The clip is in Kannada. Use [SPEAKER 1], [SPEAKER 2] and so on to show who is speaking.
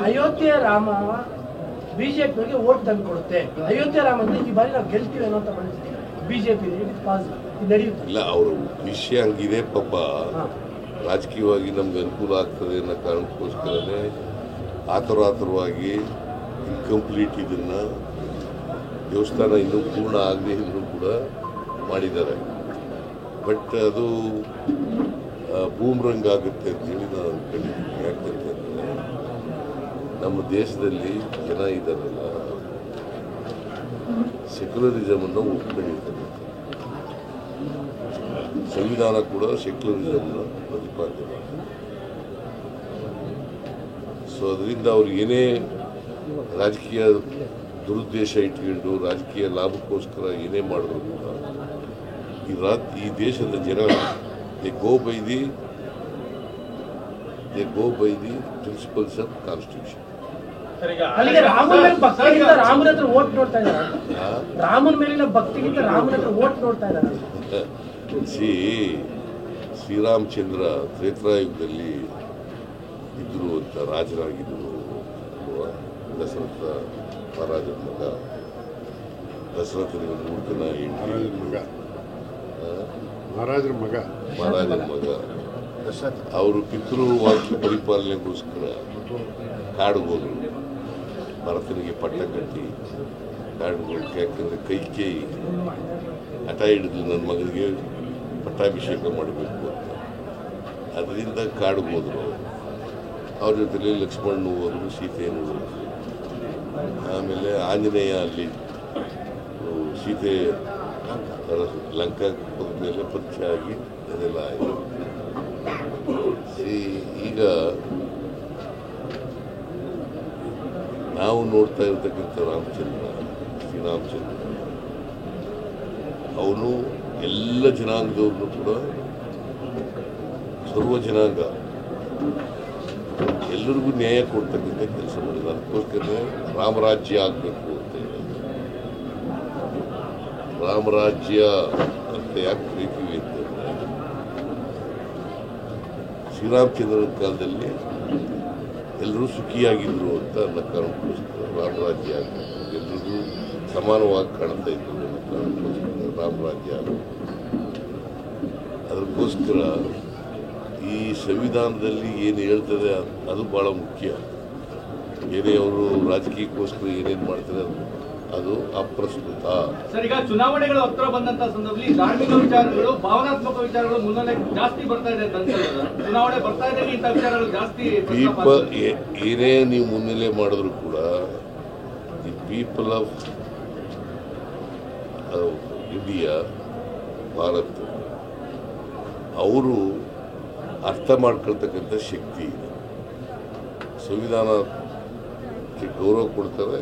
[SPEAKER 1] ಅಯೋಧ್ಯೆ ರಾಮ ಬಿಜೆಪಿಗೆ ವೋಟ್ ತಂದು ಕೊಡುತ್ತೆ. ಅಯೋಧ್ಯೆ ರಾಮ ಅಂದ್ರೆ ಈ ಬಾರಿ ನಾವು ಗೆಲ್ತೀವಿ ಅನ್ನೋ ಬಿಜೆಪಿ ನಡೆಯುತ್ತೆ. ಇಲ್ಲ,
[SPEAKER 2] ಅವರು ವಿಷಯ ಹಂಗಿದೆ ಪಾಪ. ರಾಜಕೀಯವಾಗಿ ನಮ್ಗೆ ಅನುಕೂಲ ಆಗ್ತದೆ ಅನ್ನೋ ಕಾರಣಕ್ಕೋಸ್ಕರನೇ ಆತುರವಾಗಿ ಇನ್ಕಂಪ್ಲೀಟ್ ಇದನ್ನ ದೇವಸ್ಥಾನ ಇನ್ನೂ ಪೂರ್ಣ ಆಗದೆ ಇದ್ರೂ ಕೂಡ ಮಾಡಿದ್ದಾರೆ. ಬಟ್ ಅದು ಬೂಮ್ರಂಗ್ ಆಗುತ್ತೆ ಅಂತೇಳಿ ನಾನು ಅಂದ್ಕೊಂಡಿದ್ದೀನಿ. ಯಾಕಂತಂದರೆ ನಮ್ಮ ದೇಶದಲ್ಲಿ ಜನ ಇದ್ದಾರಲ್ಲ, ಸೆಕ್ಯುಲರಿಸಮನ್ನು ಒಪ್ಕೊಂಡಿರ್ತಾರೆ. ಸಂವಿಧಾನ ಕೂಡ ಸೆಕ್ಯುಲರಿಸಮ್ನ ಪ್ರತಿಪಾದನೆ. ಸೊ ಅದರಿಂದ ಅವ್ರು ಏನೇ ರಾಜಕೀಯ ದುರುದ್ದೇಶ ಇಟ್ಕೊಂಡು ರಾಜಕೀಯ ಲಾಭಕ್ಕೋಸ್ಕರ ಏನೇ ಮಾಡಿದ್ರು ಕೂಡ ಈ ದೇಶದ ಜನ they go by the principles of constitution.
[SPEAKER 1] ರಾಮನ ಮೇಲಿನ ಭಕ್ತಿಗಿಂತ ರಾಮನ ಹತ್ರ ವೋಟ್ ನೋಡ್ತಾ ಇದ್ದಾರೆ.
[SPEAKER 2] ಶ್ರೀರಾಮಚಂದ್ರ ತ್ರೇತಾಯುಗದಲ್ಲಿ ಇದ್ರು ಅಂತ ರಾಜರಾಗಿದ್ದರು. ದಶರಥ ಮಹಾರಾಜನ ಮಗ. ದಶರಥನಿಗೆ 3 ಜನ ಹೆಂಡತಿ. ಮಹಾರಾಜನ ಮಗ. ಅವರು ಪಿತೃವಾಕ್ಯ ಪರಿಪಾಲನೆಗೋಸ್ಕರ ಕಾಡಿಗೆ ಹೋದರು. ಭರತನಿಗೆ ಪಟ್ಟ ಕಟ್ಟಿ ಕಾಡಿಗೆ. ಯಾಕಂದರೆ ಕೈಕೇಯಿ ಹಠ ಹಿಡಿದು ನನ್ನ ಮಗನಿಗೆ ಪಟ್ಟಾಭಿಷೇಕ ಮಾಡಬೇಕು ಅಂತ. ಅದರಿಂದ ಕಾಡಿಗೆ ಹೋದರು. ಅವ್ರ ಜೊತೆಲಿ ಲಕ್ಷ್ಮಣನು ಹೋದರು, ಸೀತೆಯನ್ನು ಹೋದರು. ಆಮೇಲೆ ಆಂಜನೇಯ ಅಲ್ಲಿ ಸೀತೆ ಲಂಕಾ ಹೋದ ಮೇಲೆ ಪರಿಚಯ ಆಗಿ ಅದೆಲ್ಲ ಆಯಿತು. ಈಗ ನಾವು ನೋಡ್ತಾ ಇರ್ತಕ್ಕಂಥ ಶ್ರೀರಾಮಚಂದ್ರ ಅವನು ಎಲ್ಲ ಜನಾಂಗದವ್ರನ್ನು ಕೂಡ, ಸರ್ವ ಜನಾಂಗ ಎಲ್ಲರಿಗೂ ನ್ಯಾಯ ಕೊಡ್ತಕ್ಕಂಥ ಕೆಲಸ ಮಾಡಿದ. ಅದಕ್ಕೋಸ್ಕರ ರಾಮರಾಜ್ಯ ಆಗಬೇಕು ಅಂತ ಹೇಳಿ. ರಾಮರಾಜ್ಯ ಅಂತ ಯಾಕೆ ಕರಿತೀವಿ ಅಂತಂದರೆ, ಶ್ರೀರಾಮಚಂದ್ರನ ಕಾಲದಲ್ಲಿ ಎಲ್ಲರೂ ಸುಖಿಯಾಗಿದ್ರು ಅಂತ ಅನ್ನೋ ಕಾರಣಕ್ಕೋಸ್ಕರ ರಾಮರಾಜ್ಯ ಆಗಬೇಕು. ಎಲ್ಲರಿಗೂ ಸಮಾನವಾಗಿ ಕಾಣ್ತಾ ಇದ್ರು ಅನ್ನೋ ಕಾರಣಕ್ಕೋಸ್ಕರ ರಾಮರಾಜ್ಯ ಆಗಬೇಕು. ಅದಕ್ಕೋಸ್ಕರ ಈ ಸಂವಿಧಾನದಲ್ಲಿ ಏನು ಹೇಳ್ತದೆ ಅದು ಭಾಳ ಮುಖ್ಯ. ಏನೇ ಅವರು ರಾಜಕೀಯಕ್ಕೋಸ್ಕರ ಏನೇನು ಮಾಡ್ತಾರೆ ಅದು ಅಪ್ರಸ್ತುತ.
[SPEAKER 3] ಸರ್, ಈಗ ಚುನಾವಣೆಗಳು ಹತ್ರ ಬಂದಂತ ಸಂದರ್ಭದಲ್ಲಿ ಧಾರ್ಮಿಕ ವಿಚಾರಗಳು, ಭಾವನಾತ್ಮಕ ವಿಚಾರಗಳು ಮುನ್ನೆಲೆ ಜಾಸ್ತಿ ಬರ್ತಾ ಇದೆ ಅಂತ. ಚುನಾವಣೆ ಬರ್ತಾ ಇದೆ, ಇಂಥ ವಿಚಾರಗಳು ಜಾಸ್ತಿ.
[SPEAKER 2] ಏನೇ ನೀವು ಮುನ್ನೆಲೆ ಮಾಡಿದ್ರು ಕೂಡ the people of India, Bharat, ಅವರು ಅರ್ಥ ಮಾಡ್ಕೊಳ್ತಕ್ಕಂಥ ಶಕ್ತಿ ಇದೆ. ಸಂವಿಧಾನಕ್ಕೆ ಗೌರವ ಕೊಡ್ತಾರೆ.